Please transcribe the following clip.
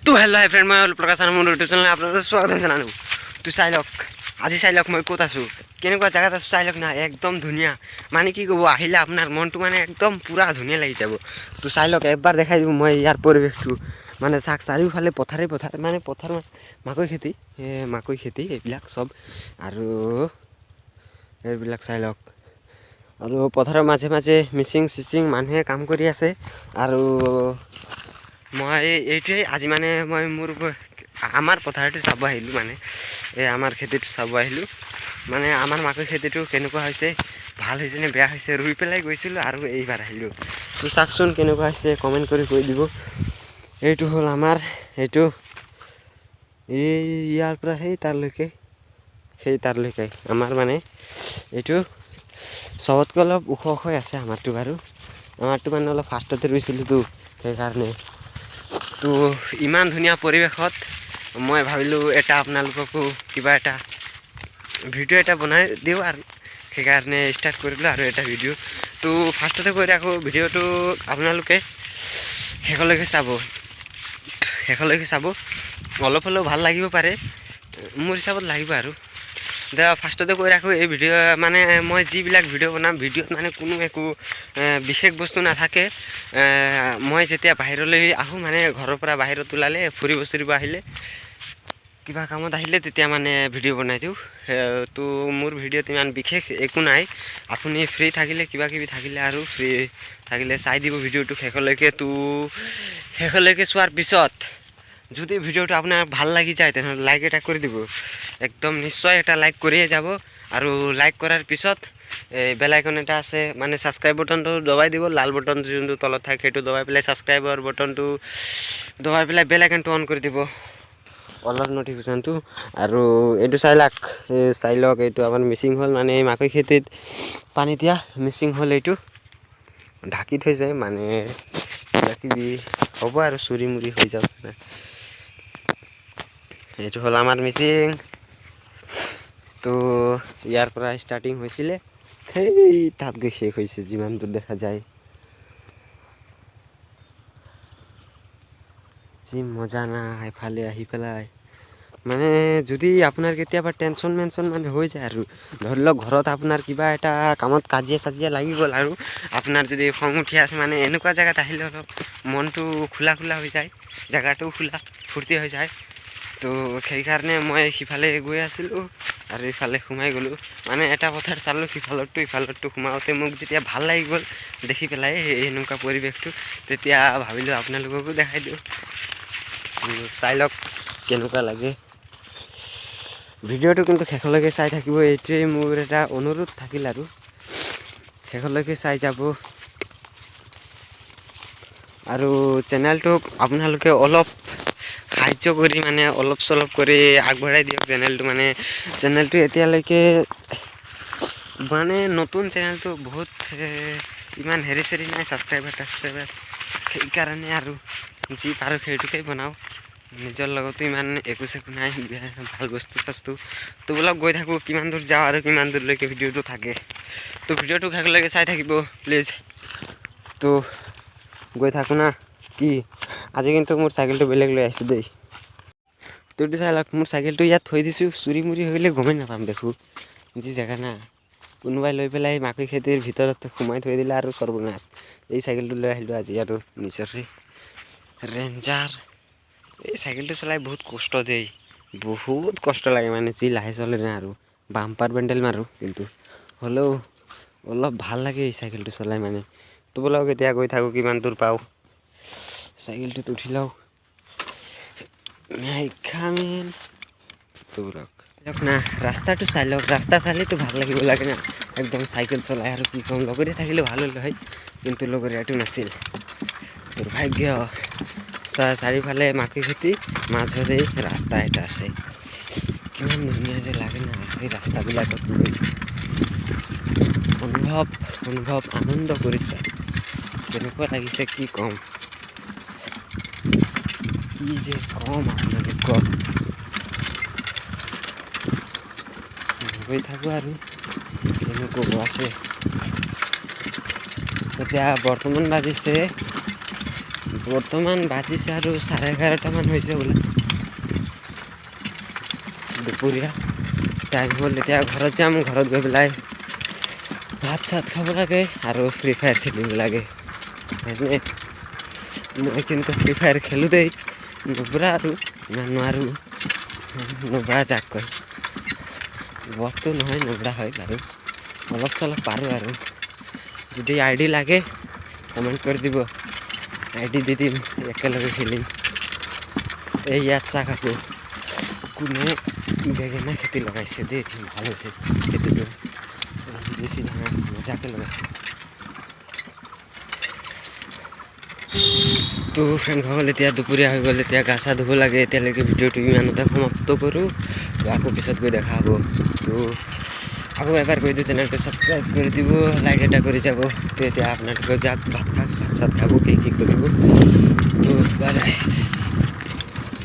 তো হেল্ল' হাই ফ্ৰেণ্ড, মই প্ৰকাশ মোৰ ইউটিউব চেনেল আপোনালোকক স্বাগতম জনালোঁ। তো চাই লওক, আজি চাই লওক মই ক'ত আছোঁ, কেনেকুৱা জেগাত আছোঁ চাই লওক না। একদম ধুনীয়া, মানে কি ক'ব, আহিলে আপোনাৰ মনটো মানে একদম পূৰা ধুনীয়া লাগি যাব। তো চাই লওক, একবাৰ দেখাই দিওঁ মই ইয়াৰ পৰিৱেশটো। মানে চাওক, চাৰিওফালে পথাৰে মানে পথাৰ মাকৈ খেতি এইবিলাক চব। আৰু এইবিলাক চাই লওক, আৰু পথাৰৰ মাজে মাজে মিচিং মানুহে কাম কৰি আছে। আৰু মই এইটোৱেই আজি মানে মই আমাৰ পথাৰটো চাব আহিলোঁ। মানে এই আমাৰ খেতিটো চাব আহিলোঁ। মানে আমাৰ মাকৈ খেতিটো কেনেকুৱা হৈছে, ভাল হৈছে নে বেয়া হৈছে, ৰুই পেলাই গৈছিলোঁ আৰু এইবাৰ আহিলোঁ। তো চাওকচোন কেনেকুৱা হৈছে, কমেণ্ট কৰি কৈ দিব। এইটো হ'ল আমাৰ এইটো ইয়াৰ পৰা সেই তাৰলৈকে আমাৰ মানে এইটো চবতকৈ অলপ ওখ আছে আমাৰটো। বাৰু আমাৰটো মানে অলপ ফাৰ্ষ্টতে ৰুইছিলোঁতো, সেইকাৰণে। তো ইমান ধুনীয়া পৰিৱেশত মই ভাবিলোঁ এটা আপোনালোককো কিবা এটা ভিডিঅ' এটা বনাই দিওঁ, আৰু সেইকাৰণে ষ্টাৰ্ট কৰিলোঁ আৰু এটা ভিডিঅ'। তো ফাৰ্ষ্টতে কৈ ৰাখোঁ, ভিডিঅ'টো আপোনালোকে শেষলৈকে চাব। অলপ হ'লেও ভাল লাগিব পাৰে, মোৰ হিচাপত লাগিব আৰু। ফাৰ্ষ্টতে কৈ ৰাখোঁ, এই ভিডিঅ' মানে মই যিবিলাক ভিডিঅ' বনাম, ভিডিঅ'ত মানে কোনো একো বিশেষ বস্তু নাথাকে। মই যেতিয়া বাহিৰলৈ আহোঁ, মানে ঘৰৰ পৰা বাহিৰত ওলালে, ফুৰিব আহিলে, কিবা কামত আহিলে, তেতিয়া মানে ভিডিঅ' বনাই দিওঁ। তো মোৰ ভিডিঅ'ত ইমান বিশেষ একো নাই। আপুনি ফ্ৰী থাকিলে, কিবা কিবি থাকিলে আৰু ফ্ৰী থাকিলে চাই দিব ভিডিঅ'টো শেষলৈকে। তো শেষলৈকে চোৱাৰ পিছত যদি ভিডিঅ'টো আপোনাৰ ভাল লাগি যায়, তেনেহ'লে লাইক এটা কৰি দিব। একদম নিশ্চয় এটা লাইক কৰিয়ে যাব। আৰু লাইক কৰাৰ পিছত বেল আইকন এটা আছে, মানে ছাবস্ক্ৰাইব বটনটো দবাই দিব। লাল বটনটো যোনটো তলত থাকে সেইটো দবাই পেলাই ছাবস্ক্ৰাইবৰ বটনটো দবাই পেলাই বেল আইকনটো অন কৰি দিব, অলপ নটিফিকেশ্যনটো। আৰু এইটো চাই লওক, এইটো আমাৰ মিচিং হ'ল, মানে এই মাকৈ খেতিত পানী দিয়া মিচিং হ'ল। এইটো ঢাকি থৈ যায়, মানে কিবা কিবি হ'ব আৰু চুৰি মুৰি হৈ যাব। এইটো হ'ল আমাৰ মিচিং। তো ইয়াৰ পৰা ষ্টাৰ্টিং হৈছিলে, সেই তাত গৈ শেষ হৈছে, যিমান দূৰ দেখা যায়। যি মজা না এফালে আহি পেলাই, মানে যদি আপোনাৰ কেতিয়াবা টেনশ্যন মানে হৈ যায়, আৰু ধৰি লওক ঘৰত আপোনাৰ কিবা এটা কামত কাজিয়া লাগি গ'ল, আৰু আপোনাৰ যদি খং উঠি আছে, মানে এনেকুৱা জেগাত আহিলে অলপ মনটো খোলা হৈ যায়, জেগাটোও খোলা ফূৰ্তি হৈ যায়। তো সেইকাৰণে মই সিফালে গৈ আছিলোঁ, আৰু ইফালে সোমাই গ'লোঁ। মানে এটা পথাৰ চালোঁ, ইফালতটো সোমাওঁতে মোক যেতিয়া ভাল লাগি গ'ল দেখি পেলাই এনেকুৱা পৰিৱেশটো, তেতিয়া ভাবিলোঁ আপোনালোককো দেখাই দিওঁ। চাই লওক কেনেকুৱা লাগে ভিডিঅ'টো, কিন্তু শেষলৈকে চাই থাকিব, এইটোৱেই মোৰ এটা অনুৰোধ থাকিল। আৰু শেষলৈকে চাই যাব। আৰু চেনেলটোক আপোনালোকে অলপ সাহাৰ্য কৰি, মানে অলপ চলপ কৰি আগবঢ়াই দিয়ক চেনেলটো এতিয়ালৈকে মানে নতুন চেনেলটো, বহুত ইমান হেৰি নাই, ছাবস্ক্ৰাইবাৰ সেইকাৰণে আৰু যি পাৰোঁ সেইটোকেই বনাওঁ। নিজৰ লগতো ইমান একো নাই, ভাল বস্তু তো বোলক গৈ থাকোঁ, কিমান দূৰ যাওঁ আৰু কিমান দূৰলৈকে ভিডিঅ'টো থাকে। তো ভিডিঅ'টো শেষলৈকে চাই থাকিব প্লিজ। তো গৈ থাকোঁ না, কি আজি কিন্তু মোৰ চাইকেলটো বেলেগ লৈ আহিছোঁ দেই। তোৰটো চাই লওক, মোৰ চাইকেলটো ইয়াত থৈ দিছোঁ, চুৰি মুৰি হৈলে গমেই নাপাম। দেখোঁ যি জেগা না, কোনোবাই লৈ পেলাই মাকৈ খেতিৰ ভিতৰত সোমাই থৈ দিলে আৰু সৰ্বনাশ। এই চাইকেলটো লৈ আহিলোঁ আজি, আৰু নিজৰে ৰেঞ্জাৰ। এই চাইকেলটো চলাই বহুত কষ্ট দেই, বহুত কষ্ট লাগে, মানে যি লাহে চলে না, আৰু বাম্পাৰ পেণ্ডেল মাৰোঁ, কিন্তু হ'লেও অলপ ভাল লাগে এই চাইকেলটো চলাই। মানে তো বোলক এতিয়া গৈ থাকোঁ, কিমান দূৰ পাওঁ, চাইকেলটোত উঠি লওঁ। তো বোলক না, ৰাস্তাটো চাই লওক, ৰাস্তা চালেতো ভাল লাগিব লাগে না, একদম চাইকেল চলাই। আৰু কি ক'ম, লগৰীয়া থাকিলে ভাল হ'ল হয়, কিন্তু লগৰীয়াটো নাছিল, দুৰ্ভাগ্য। চাৰিওফালে মাকৈ খেতি, মাজতে ৰাস্তা এটা আছে। কিমান ধুনীয়া যে লাগে না এই ৰাস্তাবিলাকত, অনুভৱ আনন্দ কৰিছে। কেনেকুৱা লাগিছে কি ক'ম আপোনালোকক। গৈ থাকোঁ আৰু কিনো ক'ব আছে। এতিয়া বৰ্তমান বাজিছে বৰ্তমান বাজিছে আৰু 11:30মান হৈছে বোলে দুপৰীয়া টাইম হ'ল। এতিয়া ঘৰত যাম, ঘৰত গৈ পেলাই ভাত চাত খাব লাগে আৰু ফ্ৰী ফায়াৰ খেলিব লাগে। মানে মই কিন্তু ফ্ৰী ফায়াৰ খেলোঁ দেই, নুবুৰা আৰু ইমান নোৱাৰোঁ, নুবুৰা যাক কয়, বহটো নহয় নুবুৰা হয় বাৰু, অলপ চলপ পাৰোঁ আৰু। যদি আই ডি লাগে কমেণ্ট কৰি দিব, আই ডি দি দিম, একেলগে খেলিম। এই ইয়াত চাহ আকৌ কোনে বেঙেনা খেতি লগাইছে দেই, ভাল হৈছে খেতিটো, বেছি ধান মজাকৈ লগাইছে। তো ফ্ৰেণ্ডসকল এতিয়া দুপৰীয়া হৈ গ'ল, এতিয়া গা চা ধুব লাগে। এতিয়ালৈকে ভিডিঅ'টো ইমানতে সমাপ্ত কৰোঁ, তো আকৌ পিছত গৈ দেখা হ'ব। তো আকৌ এবাৰ কৈ দিওঁ, চেনেলটো ছাবস্ক্ৰাইব কৰি দিব, লাইক এটা কৰি যাব। তো এতিয়া আপোনালোকে যাওক ভাত চাত খাব, কি কৰিব। তো বাই বাই।